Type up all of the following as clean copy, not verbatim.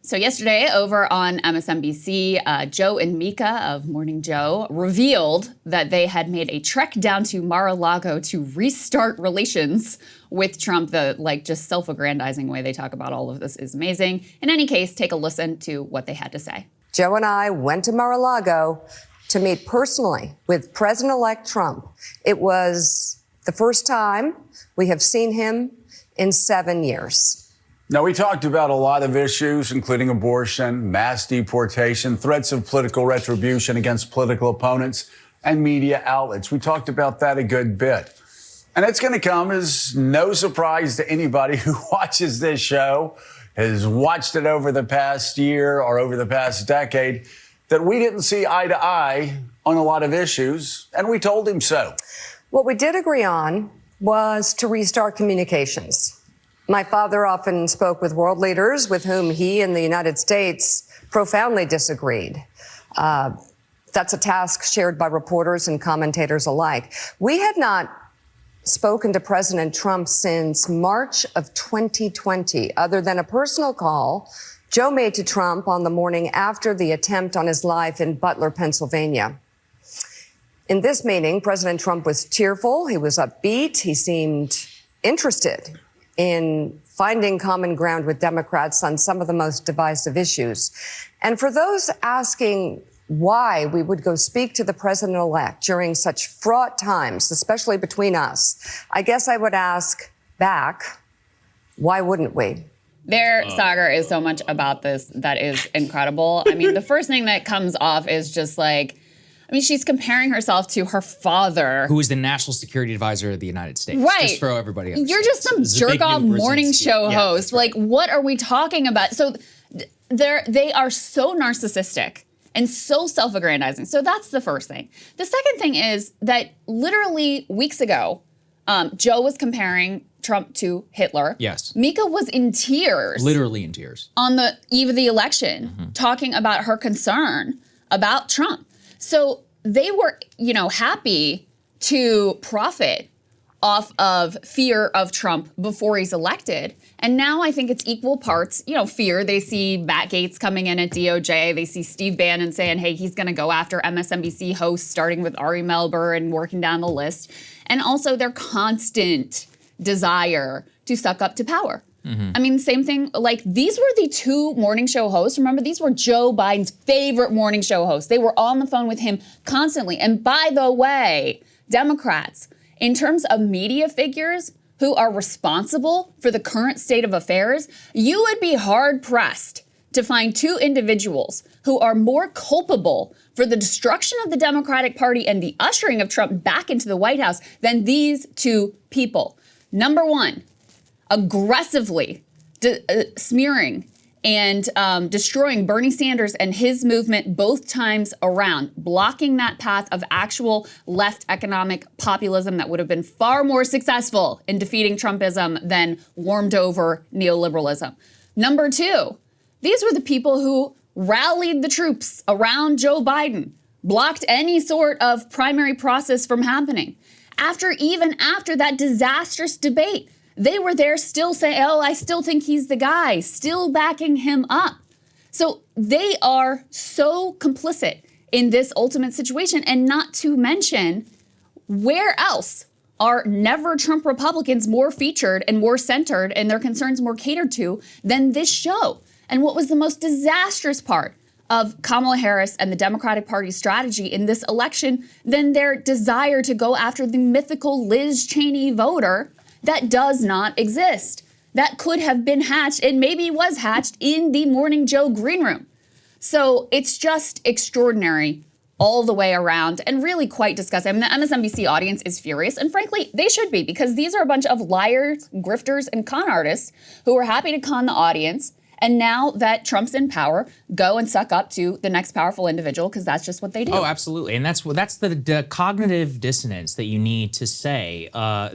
So yesterday over on MSNBC, Joe and Mika of Morning Joe revealed that they had made a trek down to Mar-a-Lago to restart relations with Trump. The just self-aggrandizing way they talk about all of this is amazing. In any case, take a listen to what they had to say. Joe and I went to Mar-a-Lago to meet personally with President-elect Trump. It was the first time we have seen him in 7 years. Now, we talked about a lot of issues, including abortion, mass deportation, threats of political retribution against political opponents, and media outlets. We talked about that a good bit. And it's going to come as no surprise to anybody who watches this show, has watched it over the past year or over the past decade, that we didn't see eye to eye on a lot of issues, and we told him so. What we did agree on was to restart communications. My father often spoke with world leaders with whom he and the United States profoundly disagreed. That's a task shared by reporters and commentators alike. We had not spoken to President Trump since March of 2020, other than a personal call Joe made to Trump on the morning after the attempt on his life in Butler, Pennsylvania. In this meeting, President Trump was cheerful, he was upbeat, he seemed interested in finding common ground with Democrats on some of the most divisive issues. And for those asking why we would go speak to the president-elect during such fraught times, especially between us, I guess I would ask back, why wouldn't we? Saagar is so much about this that is incredible. I mean, the first thing that comes off is just she's comparing herself to her father, who is the national security advisor of the United States. Right. Just for everybody else. You're just some jerk-off morning show host. Right. What are we talking about? So they are so narcissistic and so self-aggrandizing. So that's the first thing. The second thing is that literally weeks ago, Joe was comparing Trump to Hitler. Yes. Mika was in tears. Literally in tears. On the eve of the election, talking about her concern about Trump. So they were, happy to profit off of fear of Trump before he's elected. And now I think it's equal parts, fear. They see Matt Gaetz coming in at DOJ. They see Steve Bannon saying, hey, he's going to go after MSNBC hosts, starting with Ari Melber and working down the list. And also their constant desire to suck up to power. I mean, same thing, these were the two morning show hosts. Remember, these were Joe Biden's favorite morning show hosts. They were on the phone with him constantly. And by the way, Democrats, in terms of media figures who are responsible for the current state of affairs, you would be hard-pressed to find two individuals who are more culpable for the destruction of the Democratic Party and the ushering of Trump back into the White House than these two people. Number one, aggressively smearing and destroying Bernie Sanders and his movement both times around, blocking that path of actual left economic populism that would have been far more successful in defeating Trumpism than warmed over neoliberalism. Number two, these were the people who rallied the troops around Joe Biden, blocked any sort of primary process from happening. Even after that disastrous debate, they were there still saying, oh, I still think he's the guy, still backing him up. So they are so complicit in this ultimate situation. And not to mention, where else are never Trump Republicans more featured and more centered and their concerns more catered to than this show? And what was the most disastrous part of Kamala Harris and the Democratic Party's strategy in this election than their desire to go after the mythical Liz Cheney voter that does not exist, that could have been hatched and maybe was hatched in the Morning Joe green room. So it's just extraordinary all the way around and really quite disgusting. I mean, the MSNBC audience is furious, and frankly, they should be, because these are a bunch of liars, grifters, and con artists who are happy to con the audience. And now that Trump's in power, go and suck up to the next powerful individual, because that's just what they do. Oh, absolutely. And that's the cognitive dissonance that you need to say,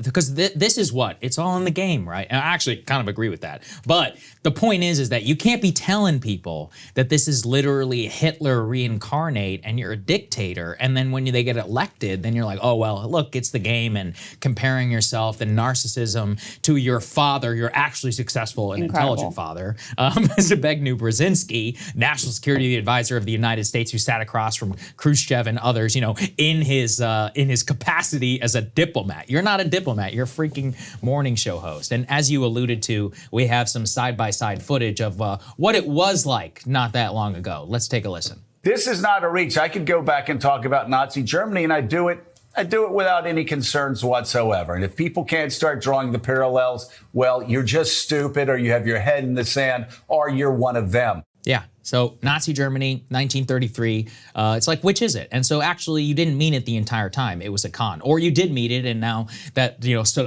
because this is what? It's all in the game, right? And I actually kind of agree with that. But the point is that you can't be telling people that this is literally Hitler reincarnate and you're a dictator. And then when they get elected, then you're like, oh, well, look, it's the game, and comparing yourself and narcissism to your father, your actually successful and intelligent father. Zbigniew Brzezinski, national security advisor of the United States, who sat across from Khrushchev and others, in his capacity as a diplomat. You're not a diplomat. You're a freaking morning show host. And as you alluded to, we have some side-by-side footage of what it was like not that long ago. Let's take a listen. This is not a reach. I could go back and talk about Nazi Germany, and I do it without any concerns whatsoever. And if people can't start drawing the parallels, well, you're just stupid, or you have your head in the sand, or you're one of them. Yeah. So Nazi Germany, 1933, it's like, which is it? And so actually you didn't mean it the entire time. It was a con. Or you did mean it, and now that,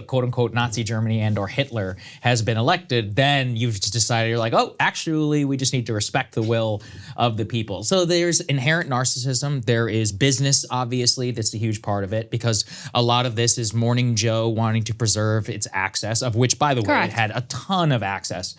quote unquote Nazi Germany and or Hitler has been elected, then you've just decided, you're like, oh, actually we just need to respect the will of the people. So there's inherent narcissism. There is business, obviously, that's a huge part of it, because a lot of this is Morning Joe wanting to preserve its access, of which, by the way, it had a ton of access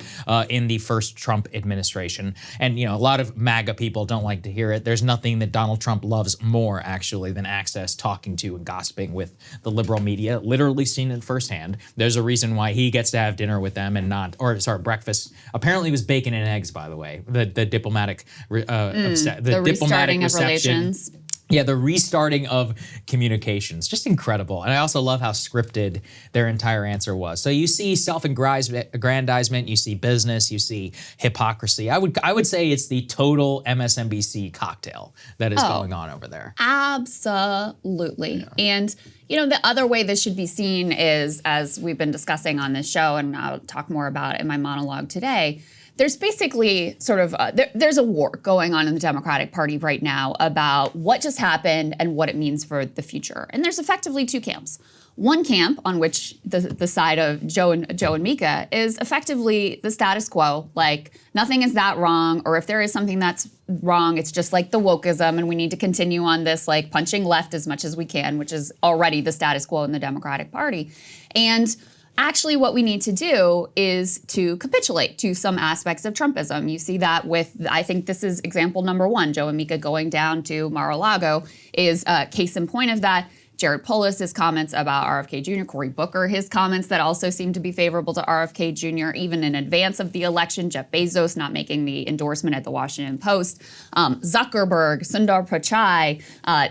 in the first Trump administration. And, a lot of MAGA people don't like to hear it. There's nothing that Donald Trump loves more, actually, than access, talking to, and gossiping with the liberal media. Literally seen it firsthand. There's a reason why he gets to have dinner with them and not, or sorry, breakfast. Apparently it was bacon and eggs, by the way. The diplomatic, the diplomatic reception. Of relations. Yeah, the restarting of communications, just incredible. And I also love how scripted their entire answer was. So you see self-aggrandizement, you see business, you see hypocrisy. I would say it's the total MSNBC cocktail that is going on over there. Absolutely. Yeah. And the other way this should be seen is, as we've been discussing on this show, and I'll talk more about it in my monologue today, there's basically sort of, there's a war going on in the Democratic Party right now about what just happened and what it means for the future. And there's effectively two camps. One camp, on which the side of Joe and Mika, is effectively the status quo, like nothing is that wrong, or if there is something that's wrong, it's just like the wokeism, and we need to continue on this like punching left as much as we can, which is already the status quo in the Democratic Party. And actually, what we need to do is to capitulate to some aspects of Trumpism. You see that with, I think this is example number one, Joe and Mika going down to Mar-a-Lago is a case in point of that. Jared Polis' comments about RFK Jr., Cory Booker, his comments that also seem to be favorable to RFK Jr., even in advance of the election, Jeff Bezos not making the endorsement at the Washington Post, Zuckerberg, Sundar Pichai,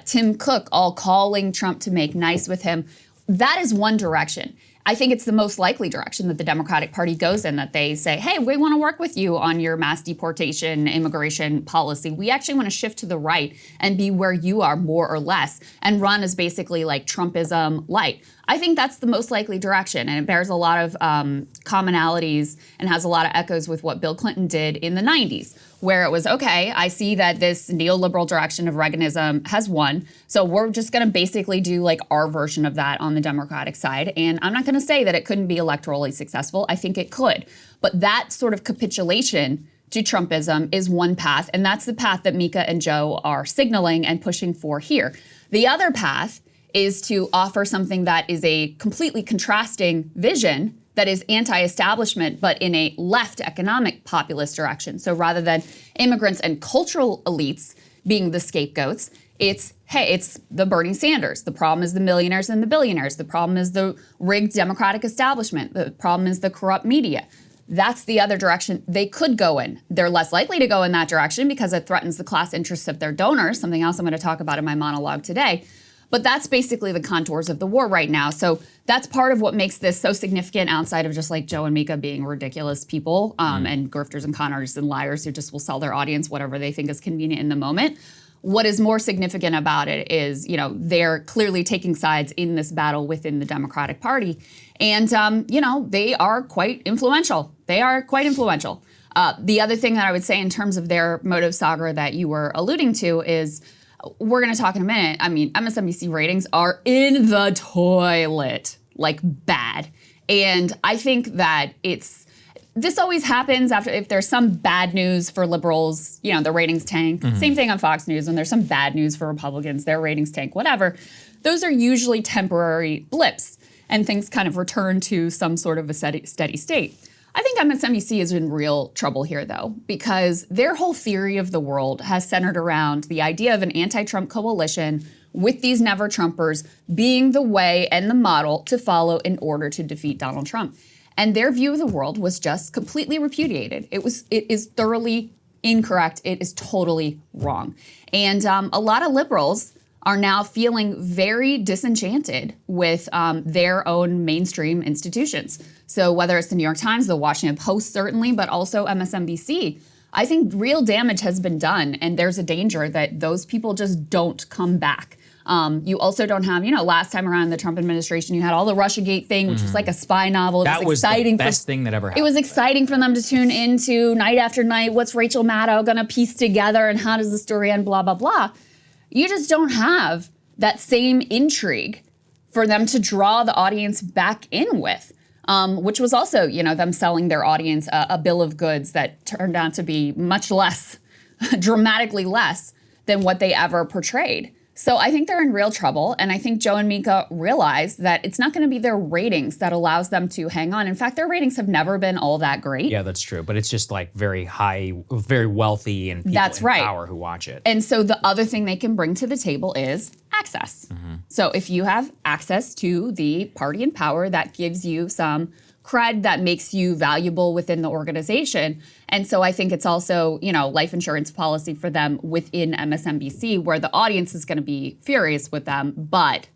Tim Cook, all calling Trump to make nice with him. That is one direction. I think it's the most likely direction that the Democratic Party goes in, that they say, hey, we want to work with you on your mass deportation immigration policy. We actually want to shift to the right and be where you are, more or less, and run as basically like Trumpism light. I think that's the most likely direction, and it bears a lot of commonalities and has a lot of echoes with what Bill Clinton did in the 90s, where it was, okay, I see that this neoliberal direction of Reaganism has won, so we're just going to basically do like our version of that on the Democratic side. And I'm not going to say that it couldn't be electorally successful. I think it could. But that sort of capitulation to Trumpism is one path, and that's the path that Mika and Joe are signaling and pushing for here. The other path is to offer something that is a completely contrasting vision that is anti-establishment, but in a left economic populist direction. So rather than immigrants and cultural elites being the scapegoats, it's, hey, it's the Bernie Sanders. The problem is the millionaires and the billionaires. The problem is the rigged Democratic establishment. The problem is the corrupt media. That's the other direction they could go in. They're less likely to go in that direction because it threatens the class interests of their donors, something else I'm going to talk about in my monologue today. But that's basically the contours of the war right now. So that's part of what makes this so significant, outside of just like Joe and Mika being ridiculous people and grifters and con artists and liars who just will sell their audience whatever they think is convenient in the moment. What is more significant about it is, they're clearly taking sides in this battle within the Democratic Party. And, they are quite influential. They are quite influential. The other thing that I would say in terms of their motive, Saagar, that you were alluding to is, we're going to talk in a minute. I mean, MSNBC ratings are in the toilet, like bad. And I think that this always happens after, if there's some bad news for liberals, the ratings tank. Mm-hmm. Same thing on Fox News. When there's some bad news for Republicans, their ratings tank, whatever. Those are usually temporary blips, and things kind of return to some sort of a steady state. I think MSNBC is in real trouble here, though, because their whole theory of the world has centered around the idea of an anti-Trump coalition with these never-Trumpers being the way and the model to follow in order to defeat Donald Trump. and their view of the world was just completely repudiated. It is thoroughly incorrect. It is totally wrong. And a lot of liberals are now feeling very disenchanted with their own mainstream institutions. So whether it's the New York Times, the Washington Post certainly, but also MSNBC, I think real damage has been done, and there's a danger that those people just don't come back. You also don't have, last time around in the Trump administration, you had all the Russiagate thing, which was like a spy novel. That was the best thing that ever happened. It was exciting for them to tune into night after night. What's Rachel Maddow going to piece together, and how does the story end, blah, blah, blah. You just don't have that same intrigue for them to draw the audience back in with, which was also, them selling their audience a bill of goods that turned out to be much less, dramatically less than what they ever portrayed. So I think they're in real trouble, and I think Joe and Mika realize that it's not going to be their ratings that allows them to hang on. In fact, their ratings have never been all that great. Yeah, that's true. But it's just like very high, very wealthy, and people in power who watch it. And so the other thing they can bring to the table is access. So if you have access to the party in power, that gives you some cred, that makes you valuable within the organization. And so I think it's also, life insurance policy for them within MSNBC, where the audience is going to be furious with them, but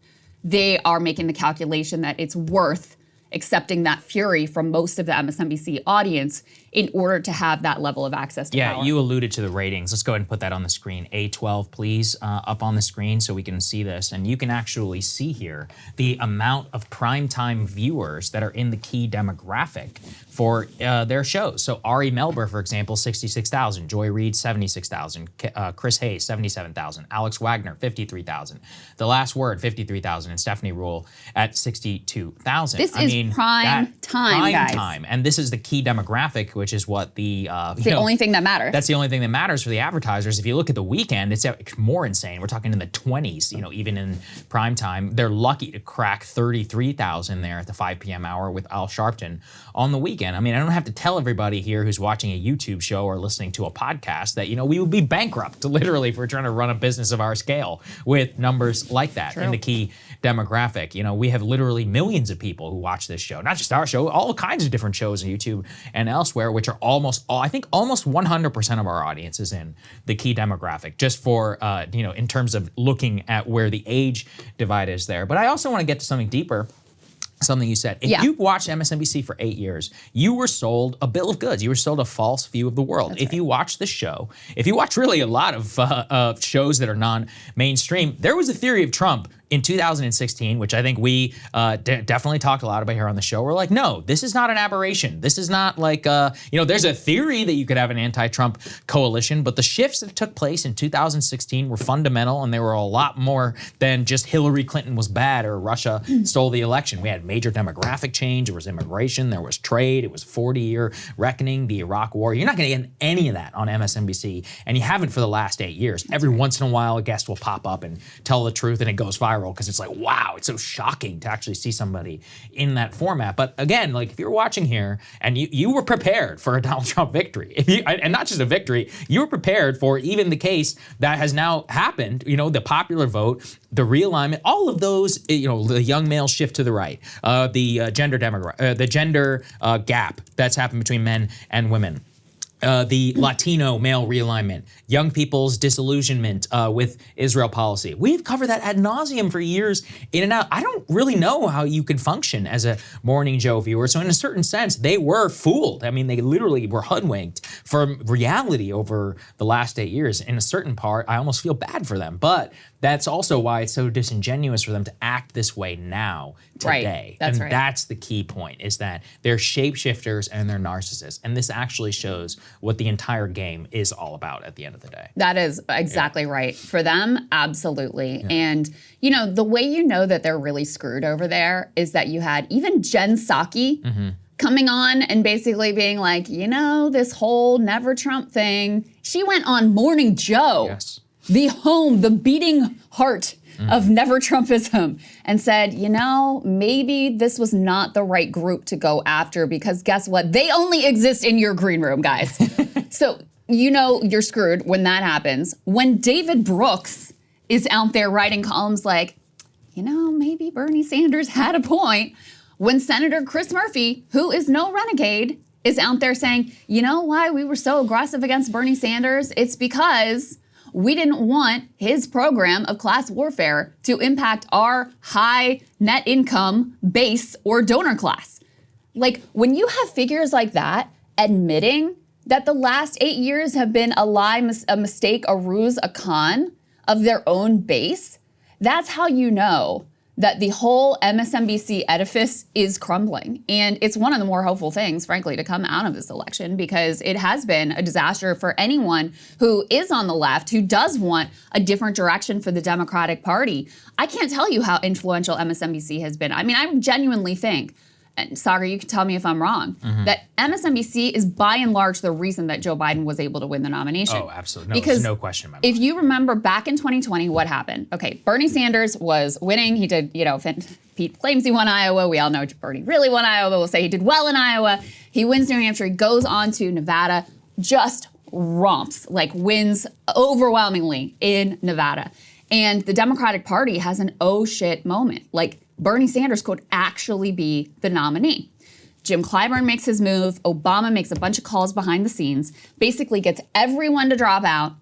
they are making the calculation that it's worth accepting that fury from most of the MSNBC audience in order to have that level of access to power. Yeah, you alluded to the ratings. Let's go ahead and put that on the screen. A12, please, up on the screen so we can see this. And you can actually see here the amount of primetime viewers that are in the key demographic for their shows. So Ari Melber, for example, 66,000. Joy Reid, 76,000. Chris Hayes, 77,000. Alex Wagner, 53,000. The Last Word, 53,000. And Stephanie Rule at 62,000. This is prime time, guys. Time. And this is the key demographic, which is what the only thing that matters. That's the only thing that matters for the advertisers. If you look at the weekend, it's more insane. We're talking in the 20s, even in prime time. They're lucky to crack 33,000 there at the 5 p.m. hour with Al Sharpton on the weekend. I mean, I don't have to tell everybody here who's watching a YouTube show or listening to a podcast that, we would be bankrupt, literally, if we're trying to run a business of our scale with numbers like that in the key demographic. We have literally millions of people who watch this show, not just our show, all kinds of different shows on YouTube and elsewhere, which are almost 100% of our audience is in the key demographic, just for, in terms of looking at where the age divide is there. But I also want to get to something deeper. Something you said. If you watched MSNBC for 8 years, you were sold a bill of goods. You were sold a false view of the world. If you watch the show, if you watch really a lot of shows that are non-mainstream, there was a theory of Trump in 2016, which I think we definitely talked a lot about here on the show. We're like, no, this is not an aberration. This is not like, there's a theory that you could have an anti-Trump coalition, but the shifts that took place in 2016 were fundamental, and they were a lot more than just Hillary Clinton was bad or Russia stole the election. We had major demographic change. There was immigration. There was trade. It was 40-year reckoning, the Iraq War. You're not going to get any of that on MSNBC, and you haven't for the last 8 years. Every once in a while, a guest will pop up and tell the truth, and it goes viral because it's like, wow, it's so shocking to actually see somebody in that format. But again, like if you're watching here and you were prepared for a Donald Trump victory, and not just a victory, you were prepared for even the case that has now happened, the popular vote, the realignment, all of those, the young male shift to the right, the gender gap that's happened between men and women. The Latino male realignment, young people's disillusionment with Israel policy. We've covered that ad nauseum for years in and out. I don't really know how you could function as a Morning Joe viewer. So in a certain sense, they were fooled. I mean, they literally were hoodwinked from reality over the last 8 years. In a certain part, I almost feel bad for them. But that's also why it's so disingenuous for them to act this way now, today. Right. And that's the key point, is that they're shapeshifters and they're narcissists. And this actually shows what the entire game is all about at the end of the day. That is exactly right. For them, absolutely. And, the way you know that they're really screwed over there is that you had even Jen Psaki coming on and basically being like, this whole never Trump thing. She went on Morning Joe. Yes. The beating heart of never Trumpism, and said, maybe this was not the right group to go after, because guess what? They only exist in your green room, guys. So, you're screwed when that happens. When David Brooks is out there writing columns like, maybe Bernie Sanders had a point. when Senator Chris Murphy, who is no renegade, is out there saying, you know why we were so aggressive against Bernie Sanders? It's because we didn't want his program of class warfare to impact our high net income base or donor class. Like, when you have figures like that admitting that the last 8 years have been a lie, a mistake, a ruse, a con of their own base, that's how you know that the whole MSNBC edifice is crumbling. And it's one of the more hopeful things, frankly, to come out of this election, because it has been a disaster for anyone who is on the left, who does want a different direction for the Democratic Party. I can't tell you how influential MSNBC has been. I mean, I genuinely think, and Saagar, you can tell me if I'm wrong, that MSNBC is by and large the reason that Joe Biden was able to win the nomination. Oh, absolutely. No, because there's no question in my mind. if you remember back in 2020, what happened? Okay, Bernie Sanders was winning. He did, Pete claims he won Iowa. We all know Bernie really won Iowa. We'll say he did well in Iowa. He wins New Hampshire. He goes on to Nevada, just romps, like wins overwhelmingly in Nevada. And the Democratic Party has an oh shit moment. Like, Bernie Sanders could actually be the nominee. Jim Clyburn makes his move. Obama makes a bunch of calls behind the scenes, basically gets everyone to drop out.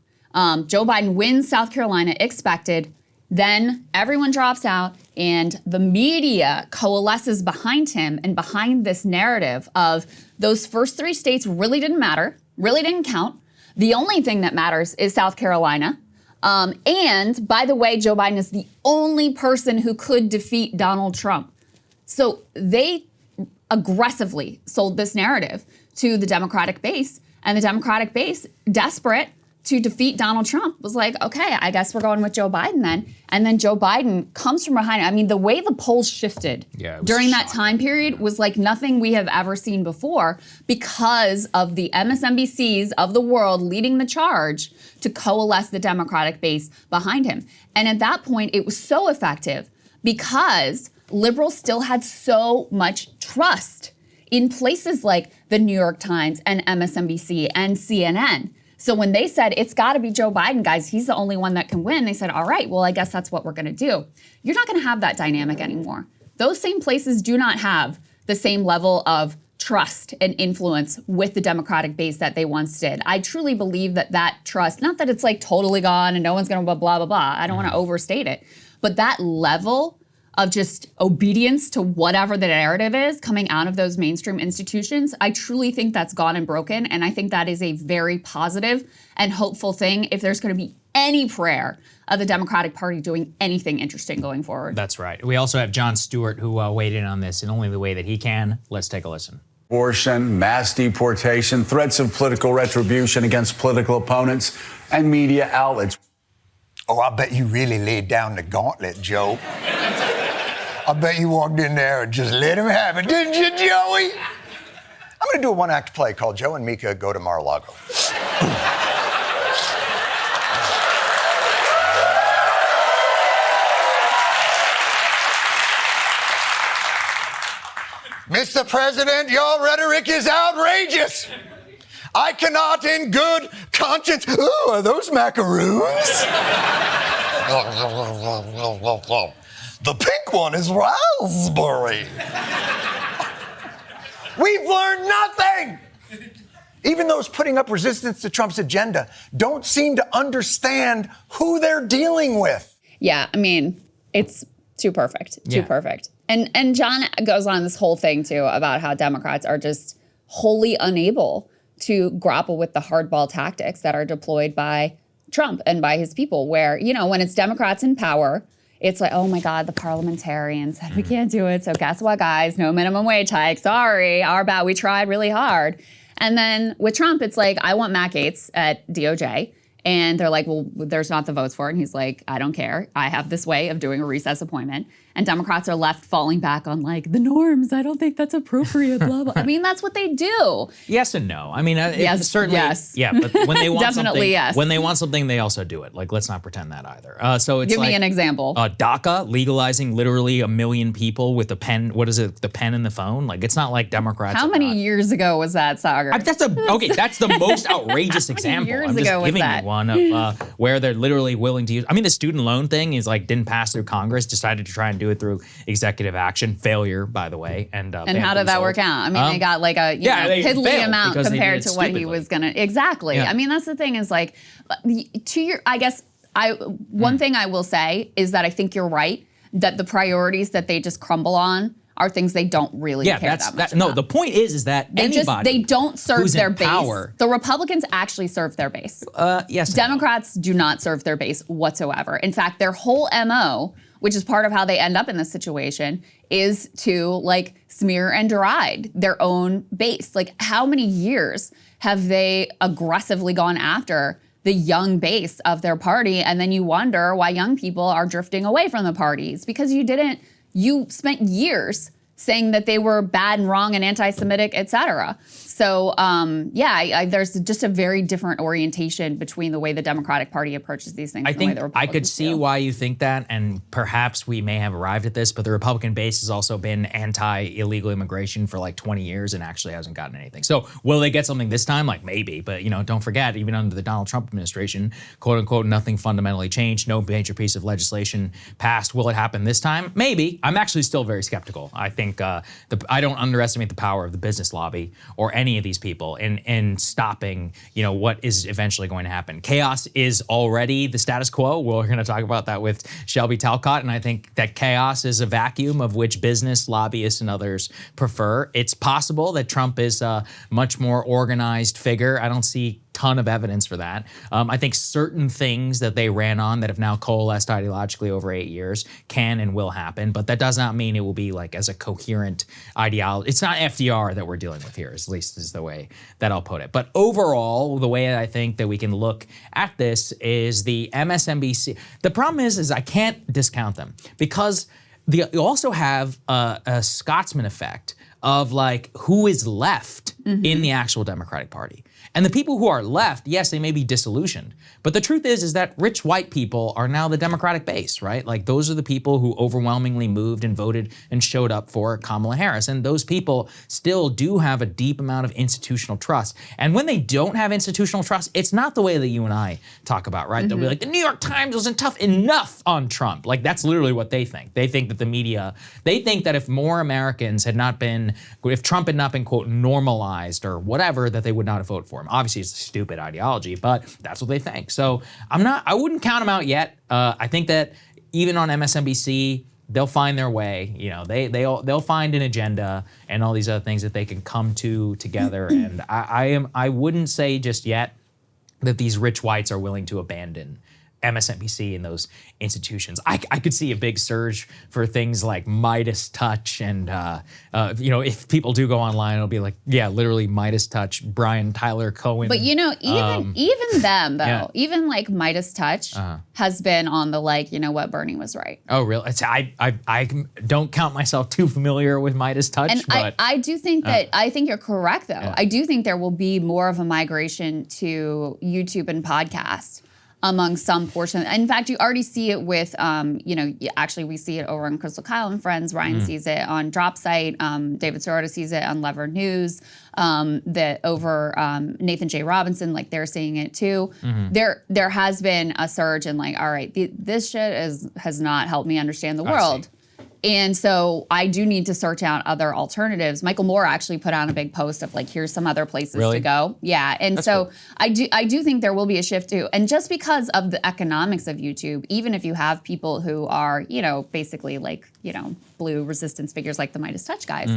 Joe Biden wins South Carolina, expected. Then everyone drops out, and the media coalesces behind him and behind this narrative of those first 3 states really didn't matter, really didn't count. The only thing that matters is South Carolina. And by the way, Joe Biden is the only person who could defeat Donald Trump. So they aggressively sold this narrative to the Democratic base, and the Democratic base, desperate to defeat Donald Trump, was like, okay, I guess we're going with Joe Biden then. And then Joe Biden comes from behind. I mean, the way the polls shifted during that time period was like nothing we have ever seen before, because of the MSNBCs of the world leading the charge to coalesce the Democratic base behind him. And at that point, it was so effective because liberals still had so much trust in places like the New York Times and MSNBC and CNN. So when they said, it's got to be Joe Biden, guys, he's the only one that can win, they said, all right, well, I guess that's what we're going to do. You're not going to have that dynamic anymore. Those same places do not have the same level of trust and influence with the Democratic base that they once did. I truly believe that that trust, not that it's like totally gone and no one's going to blah, blah, blah. I don't want to overstate it. But that level of just obedience to whatever the narrative is coming out of those mainstream institutions, I truly think that's gone and broken. And I think that is a very positive and hopeful thing if there's going to be any prayer of the Democratic Party doing anything interesting going forward. That's right. We also have Jon Stewart, who weighed in on this in only the way that he can. Let's take a listen. Abortion, mass deportation, threats of political retribution against political opponents and media outlets. Oh, I bet you really laid down the gauntlet, Joe. I bet you walked in there and just let him have it, didn't you, Joey? I'm going to do a one-act play called Joe and Mika Go to Mar-a-Lago. Mr. President, your rhetoric is outrageous. I cannot in good conscience... Ooh, are those macaroons? The pink one is raspberry. We've learned nothing. Even those putting up resistance to Trump's agenda don't seem to understand who they're dealing with. Yeah, I mean, it's too perfect, too perfect. And John goes on this whole thing, too, about how Democrats are just wholly unable to grapple with the hardball tactics that are deployed by Trump and by his people, where, when it's Democrats in power, it's like, oh my God, the parliamentarians said we can't do it. So guess what, guys? No minimum wage hike. Sorry, our bad. We tried really hard. And then with Trump, it's like, I want Matt Gaetz at DOJ. And they're like, well, there's not the votes for it. And he's like, I don't care. I have this way of doing a recess appointment. And Democrats are left falling back on like the norms. I don't think that's appropriate, blah, blah. I mean, that's what they do. Yes and no. I mean, yes, certainly. Yes. Yeah, but when they want Definitely something, yes. when they want something, they also do it. Like, let's not pretend that either. So it's Give me an example. DACA, legalizing literally 1 million people with a pen. What is it? The pen and the phone. Like, it's not like Democrats. How many years ago was that, Saagar? That's the most outrageous example. years I'm just ago was giving that? you one of where they're literally willing to use. I mean, the student loan thing is like didn't pass through Congress. Decided to try and do it through executive action. Failure, by the way. And how did that work out? I mean, they got like a they piddly failed amount because they did compared it to what he stupidly. was gonna. Exactly. Yeah. I mean, that's the thing is like, one thing I will say is that I think you're right that the priorities that they just crumble on are things they don't really care that much No, about. the point is that anybody they don't serve who's their in base. power, The Republicans actually serve their base. yes, Democrats do not serve their base whatsoever. In fact, their whole MO, which is part of how they end up in this situation, is to like smear and deride their own base. Like, how many years have they aggressively gone after the young base of their party? And then you wonder why young people are drifting away from the parties because you spent years saying that they were bad and wrong and anti-Semitic, et cetera. So there's just a very different orientation between the way the Democratic Party approaches these things. I and the way think the I Republicans could see do. why you think that, and perhaps we may have arrived at this, but the Republican base has also been anti-illegal immigration for like 20 years and actually hasn't gotten anything. So will they get something this time? Like maybe, but don't forget, even under the Donald Trump administration, quote unquote, nothing fundamentally changed, no major piece of legislation passed. Will it happen this time? Maybe. I'm actually still very skeptical. I think I don't underestimate the power of the business lobby or any of these people in stopping, what is eventually going to happen. Chaos is already the status quo. We're going to talk about that with Shelby Talcott, and I think that chaos is a vacuum of which business lobbyists and others prefer. It's possible that Trump is a much more organized figure. I don't see ton of evidence for that. I think certain things that they ran on that have now coalesced ideologically over 8 years can and will happen, but that does not mean it will be like as a coherent ideology. It's not FDR that we're dealing with here, at least is the way that I'll put it. But overall, the way I think that we can look at this is the MSNBC. The problem is I can't discount them because you also have a Scotsman effect of like who is left in the actual Democratic Party. And the people who are left, yes, they may be disillusioned, but the truth is that rich white people are now the Democratic base, right? Like those are the people who overwhelmingly moved and voted and showed up for Kamala Harris. And those people still do have a deep amount of institutional trust. And when they don't have institutional trust, it's not the way that you and I talk about, right? They'll be like, the New York Times wasn't tough enough on Trump. Like that's literally what they think. They think that the media, they think that if more Americans had not been, if Trump had not been, quote, normalized or whatever, that they would not have voted for him. Obviously, it's a stupid ideology, but that's what they think. So I wouldn't count them out yet. I think that even on MSNBC, they'll find their way. They'll find an agenda and all these other things that they can come to together. And I wouldn't say just yet that these rich whites are willing to abandon MSNBC and those institutions. I could see a big surge for things like Midas Touch and, if people do go online, it'll be like, yeah, literally Midas Touch, Brian Tyler Cohen. But even them though, yeah. even like Midas Touch has been on the like, Bernie was right. Oh, really? I don't count myself too familiar with Midas Touch, And but I do think that, I think you're correct though. Yeah. I do think there will be more of a migration to YouTube and podcasts among some portion. In fact, you already see it with, actually we see it over on Crystal Kyle and Friends. Ryan sees it on Drop Site. David Sirota sees it on Lever News. Nathan J. Robinson, like they're seeing it too. There has been a surge in like, all right, this shit has not helped me understand the world. And so I do need to search out other alternatives. Michael Moore actually put out a big post of like, here's some other places to go. Yeah, and That's so cool. I do think there will be a shift too. And just because of the economics of YouTube, even if you have people who are, basically like, blue resistance figures like the Midas Touch guys,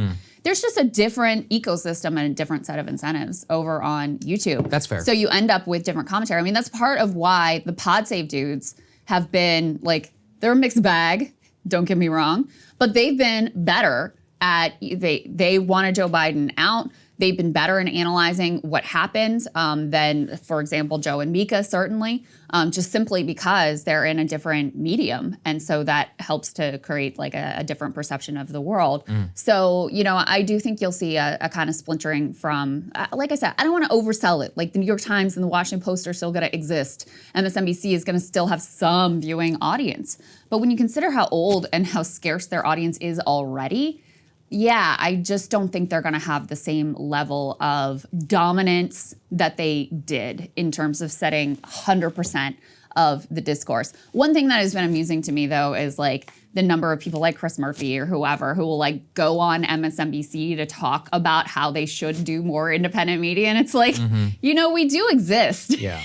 there's just a different ecosystem and a different set of incentives over on YouTube. That's fair. So you end up with different commentary. I mean, that's part of why the Pod Save dudes have been like, they're a mixed bag. Don't get me wrong, but they've been better at, they wanted Joe Biden out. They've been better in analyzing what happened than, for example, Joe and Mika, certainly, just simply because they're in a different medium. And so that helps to create like a different perception of the world. So, I do think you'll see a kind of splintering from, like I said, I don't want to oversell it. Like the New York Times and the Washington Post are still going to exist. MSNBC is going to still have some viewing audience. But when you consider how old and how scarce their audience is already, yeah, I just don't think they're going to have the same level of dominance that they did in terms of setting 100% of the discourse. One thing that has been amusing to me, though, is like the number of people like Chris Murphy or whoever who will like go on MSNBC to talk about how they should do more independent media. And it's like, you know, we do exist. Yeah,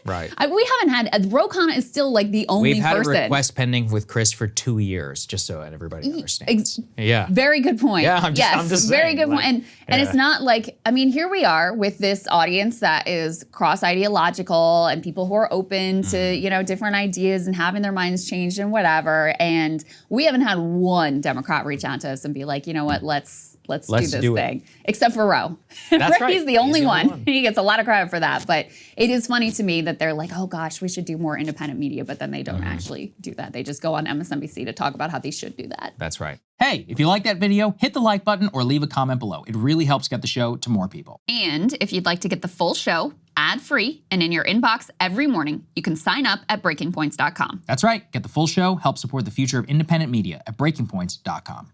right. We haven't had, Rokan is still like the only We've had person. a request pending with Chris for 2 years, just so everybody understands. Yeah. Very good point. Yeah, I'm just very saying, good like, point. And it's not like, I mean, here we are with this audience that is cross-ideological and people who are open to, you know, different ideas and having their minds changed and whatever. And we haven't had one Democrat reach out to us and be like, you know what, let's do this thing. Except for Roe. That's right. He's the only one. He gets a lot of credit for that. But it is funny to me that they're like, oh gosh, we should do more independent media, but then they don't actually do that. They just go on MSNBC to talk about how they should do that. That's right. Hey, if you like that video, hit the like button or leave a comment below. It really helps get the show to more people. And if you'd like to get the full show ad-free and in your inbox every morning, you can sign up at breakingpoints.com. That's right. Get the full show, help support the future of independent media at breakingpoints.com.